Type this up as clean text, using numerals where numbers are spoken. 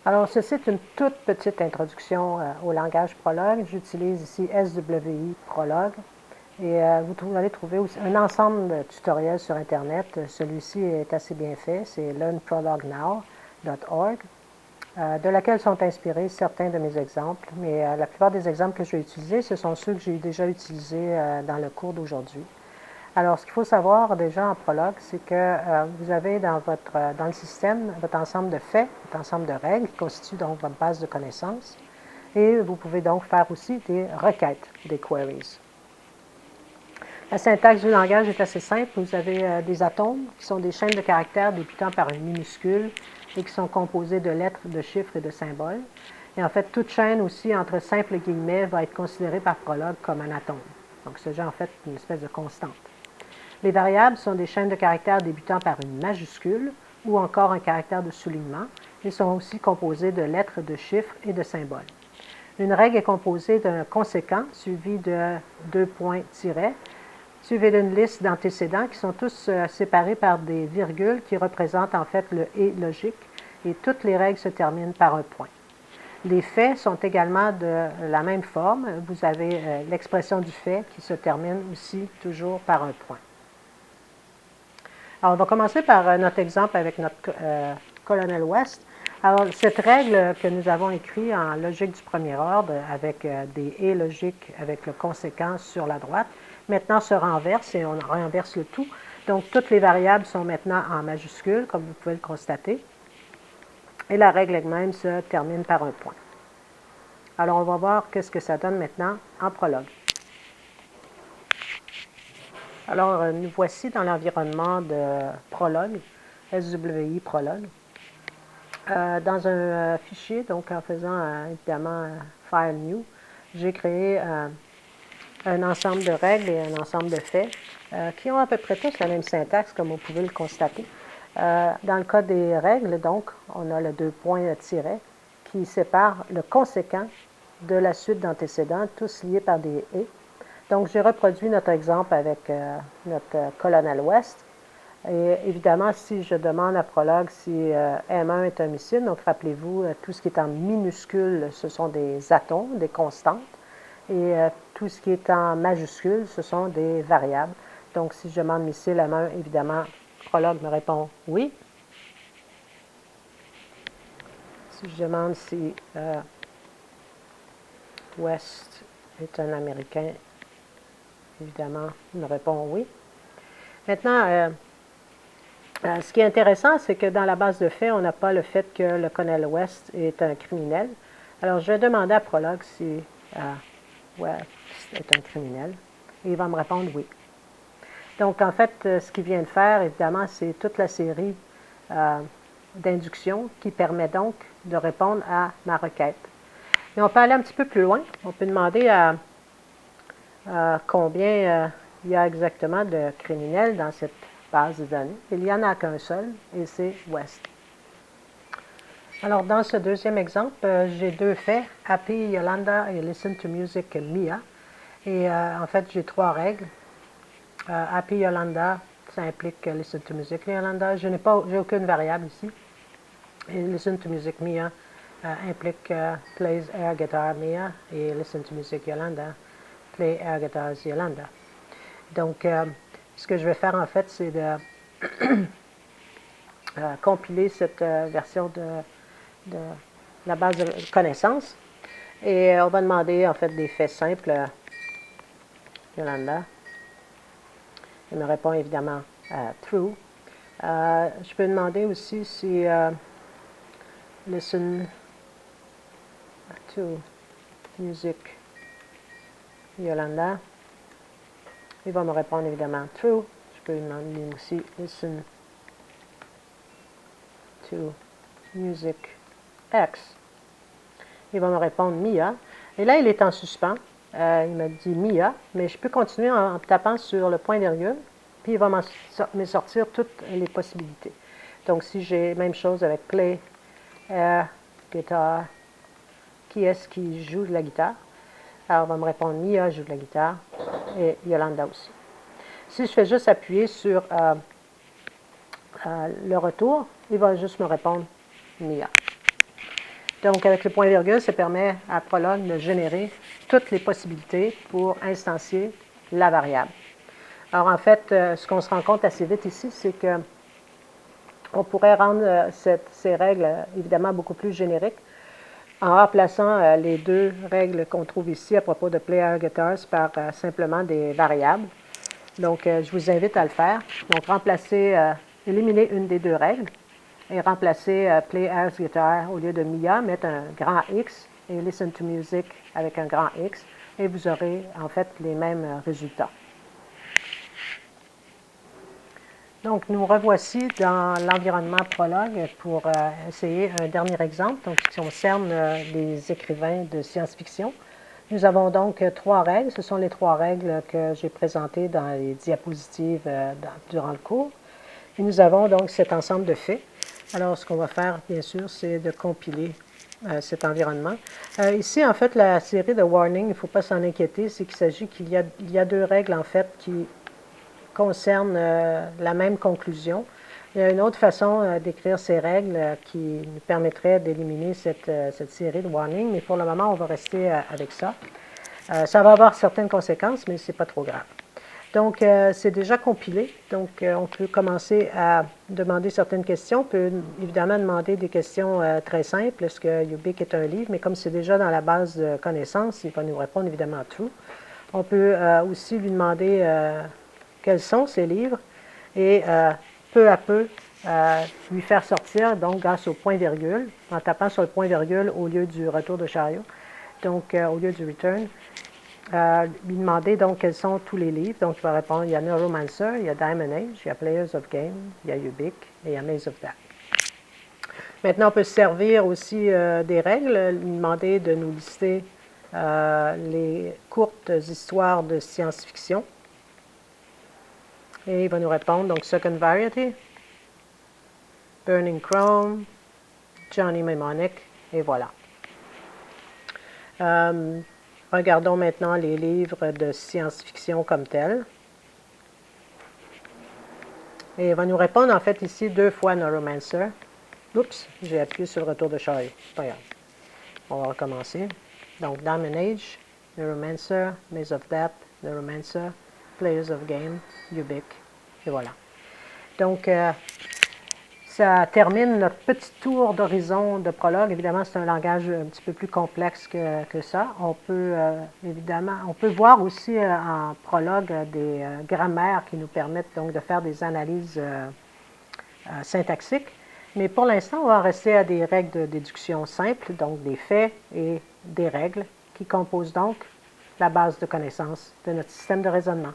Alors, ceci est une toute petite introduction au langage Prolog. J'utilise ici SWI Prolog. Et vous allez trouver aussi un ensemble de tutoriels sur Internet. Celui-ci est assez bien fait. C'est learnprolognow.org, de laquelle sont inspirés certains de mes exemples. Mais la plupart des exemples que je vais utiliser, ce sont ceux que j'ai déjà utilisés dans le cours d'aujourd'hui. Alors, ce qu'il faut savoir déjà en Prolog, c'est que vous avez dans le système votre ensemble de faits, votre ensemble de règles qui constituent donc votre base de connaissances. Et vous pouvez donc faire aussi des requêtes, des queries. La syntaxe du langage est assez simple. Vous avez des atomes qui sont des chaînes de caractères débutant par une minuscule et qui sont composées de lettres, de chiffres et de symboles. Et en fait, toute chaîne aussi entre simples guillemets va être considérée par Prolog comme un atome. Donc, c'est en fait une espèce de constante. Les variables sont des chaînes de caractères débutant par une majuscule ou encore un caractère de soulignement et sont aussi composées de lettres, de chiffres et de symboles. Une règle est composée d'un conséquent suivi de 2 points tirets, suivi d'une liste d'antécédents qui sont tous séparés par des virgules qui représentent en fait le « et » logique, et toutes les règles se terminent par un point. Les faits sont également de la même forme. Vous avez l'expression du fait qui se termine aussi toujours par un point. Alors, on va commencer par notre exemple avec notre Colonel West. Alors, cette règle que nous avons écrite en logique du premier ordre avec des « et » logiques avec le conséquent sur la droite, maintenant se renverse et on renverse le tout. Donc, toutes les variables sont maintenant en majuscules, comme vous pouvez le constater. Et la règle elle-même se termine par un point. Alors, on va voir qu'est-ce que ça donne maintenant en Prolog. Alors, nous voici dans l'environnement de Prolog, SWI Prolog. Dans un fichier, donc en faisant évidemment File New, j'ai créé un ensemble de règles et un ensemble de faits qui ont à peu près tous la même syntaxe, comme vous pouvez le constater. Dans le cas des règles, donc, on a le 2 points tirés qui séparent le conséquent de la suite d'antécédents, tous liés par des « et ». Donc, j'ai reproduit notre exemple avec notre Colonel West. Et évidemment, si je demande à Prolog si M1 est un missile, donc rappelez-vous, tout ce qui est en minuscule, ce sont des atomes, des constantes. Et tout ce qui est en majuscule, ce sont des variables. Donc, si je demande missile M1, évidemment, Prolog me répond oui. Si je demande si West est un Américain, évidemment, il me répond oui. Maintenant, ce qui est intéressant, c'est que dans la base de faits, on n'a pas le fait que le colonel West est un criminel. Alors, je vais demander à Prolog si West est un criminel. Et il va me répondre oui. Donc, en fait, ce qu'il vient de faire, évidemment, c'est toute la série d'inductions qui permet donc de répondre à ma requête. Mais on peut aller un petit peu plus loin. On peut demander à combien il y a exactement de criminels dans cette base de données. Il n'y en a qu'un seul, et c'est West. Alors, dans ce deuxième exemple, j'ai deux faits, Happy Yolanda et Listen to Music Mia. Et en fait, j'ai trois règles. Happy Yolanda, ça implique Listen to Music Yolanda. Je n'ai aucune variable ici. Et Listen to Music Mia implique Plays Air Guitar Mia et Listen to Music Yolanda, Play Air Guitars Yolanda. Donc, ce que je vais faire en fait, c'est de compiler cette version de la base de connaissances. Et on va demander en fait des faits simples. Yolanda. Il me répond évidemment true. Je peux demander aussi si listen to music Yolanda. Il va me répondre évidemment true. Je peux demander aussi listen to music X. Il va me répondre Mia. Et là, il est en suspens. Il me dit Mia, mais je peux continuer en tapant sur le point virgule, puis il va me sortir toutes les possibilités. Donc, si j'ai même chose avec Play, Air, Guitar, qui est-ce qui joue de la guitare? Alors, il va me répondre Mia joue de la guitare et Yolanda aussi. Si je fais juste appuyer sur le retour, il va juste me répondre Mia. Donc, avec le point-virgule, ça permet à Prolog de générer toutes les possibilités pour instancier la variable. Alors, en fait, ce qu'on se rend compte assez vite ici, c'est que on pourrait rendre ces règles, évidemment, beaucoup plus génériques en remplaçant les deux règles qu'on trouve ici à propos de Play Air Guitars par simplement des variables. Donc, je vous invite à le faire. Donc, éliminer une des deux règles et remplacer Play Air Guitar au lieu de Mia, mettre un grand X et Listen to Music avec un grand X et vous aurez en fait les mêmes résultats. Donc, nous revoici dans l'environnement Prolog pour essayer un dernier exemple, donc, qui concerne les écrivains de science-fiction. Nous avons donc trois règles. Ce sont les trois règles que j'ai présentées dans les diapositives durant le cours. Et nous avons donc cet ensemble de faits. Alors, ce qu'on va faire, bien sûr, c'est de compiler cet environnement. Ici, en fait, la série de warnings, il ne faut pas s'en inquiéter, c'est qu'il s'agit qu'il y a deux règles, en fait, qui concerne la même conclusion. Il y a une autre façon d'écrire ces règles qui nous permettrait d'éliminer cette série de warnings, mais pour le moment, on va rester avec ça. Ça va avoir certaines conséquences, mais ce n'est pas trop grave. Donc, c'est déjà compilé. Donc, on peut commencer à demander certaines questions. On peut évidemment demander des questions très simples. Est-ce que Ubik est un livre? Mais comme c'est déjà dans la base de connaissances, il va nous répondre évidemment true. On peut aussi lui demander quels sont ces livres et peu à peu lui faire sortir, donc grâce au point-virgule, en tapant sur le point-virgule au lieu du retour de chariot, donc au lieu du return, lui demander donc quels sont tous les livres. Donc il va répondre, il y a Neuromancer, il y a Diamond Age, il y a Players of Game, il y a Ubik et il y a Maze of That. Maintenant, on peut se servir aussi des règles, lui demander de nous lister les courtes histoires de science-fiction. Et il va nous répondre, donc Second Variety, Burning Chrome, Johnny Mnemonic, et voilà. Regardons maintenant les livres de science-fiction comme tels. Et il va nous répondre en fait ici deux fois Neuromancer. Oups, j'ai appuyé sur le retour de chariot. Pas grave. On va recommencer. Donc Diamond Age, Neuromancer, Maze of Death, Neuromancer, Players of Game, Ubik, et voilà. Donc, ça termine notre petit tour d'horizon de Prolog. Évidemment, c'est un langage un petit peu plus complexe que ça. On peut évidemment, on peut voir aussi en Prolog des grammaires qui nous permettent donc de faire des analyses syntaxiques. Mais pour l'instant, on va en rester à des règles de déduction simples, donc des faits et des règles qui composent donc la base de connaissances de notre système de raisonnement.